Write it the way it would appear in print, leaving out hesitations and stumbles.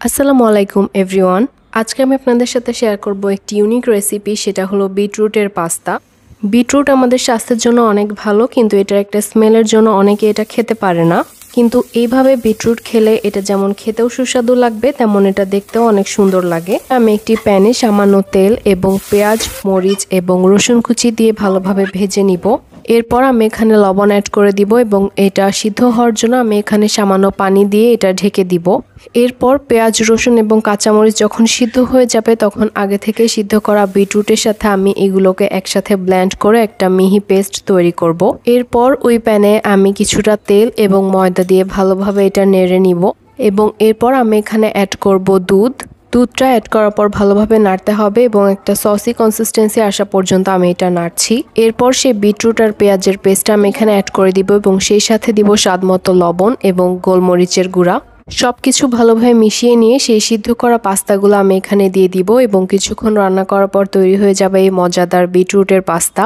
আসসালামু আলাইকুম এভরিওয়ান। আজকে আমি আপনাদের সাথে শেয়ার করব একটি ইউনিক রেসিপি, সেটা হলো বিটরুটের পাস্তা। বিটরুট আমাদের স্বাস্থ্যের জন্য অনেক ভালো, কিন্তু এটার একটা স্মেলের জন্য অনেকে এটা খেতে পারে না। কিন্তু এইভাবে বিটরুট খেলে এটা যেমন খেতেও সুস্বাদু লাগবে, তেমন এটা দেখতেও অনেক সুন্দর লাগে। আমি একটি প্যানে সামান্য তেল এবং পেঁয়াজ, মরিচ এবং রসুন কুচি দিয়ে ভালোভাবে ভেজে নিব। এরপর আমি এখানে লবণ অ্যাড করে দিব এবং এটা সিদ্ধ হওয়ার জন্য আমি এখানে সামান্য পানি দিয়ে এটা ঢেকে দিব। এরপর পেঁয়াজ, রসুন এবং কাঁচামরিচ যখন সিদ্ধ হয়ে যাবে, তখন আগে থেকে সিদ্ধ করা বিটরুটের সাথে আমি এগুলোকে একসাথে ব্লেন্ড করে একটা মিহি পেস্ট তৈরি করব। এরপর ওই প্যানে আমি কিছুটা তেল এবং ময়দা দিয়ে ভালোভাবে এটা নেড়ে নিব এবং এরপর আমি এখানে অ্যাড করব দুধটা অ্যাড করার পর ভালোভাবে নাড়তে হবে এবং একটা সসি কনসিস্টেন্সি আসা পর্যন্ত আমি এটা নাড়ছি। এরপর সেই বিটরুট আর পেঁয়াজের পেস্টটা আমি এখানে অ্যাড করে দিব এবং সেই সাথে দিব স্বাদমতো লবণ এবং গোলমরিচের গুঁড়া। সবকিছু ভালোভাবে মিশিয়ে নিয়ে সেই সিদ্ধ করা পাস্তাগুলো আমি এখানে দিয়ে দিব এবং কিছুক্ষণ রান্না করার পর তৈরি হয়ে যাবে এই মজাদার বিটরুটের পাস্তা।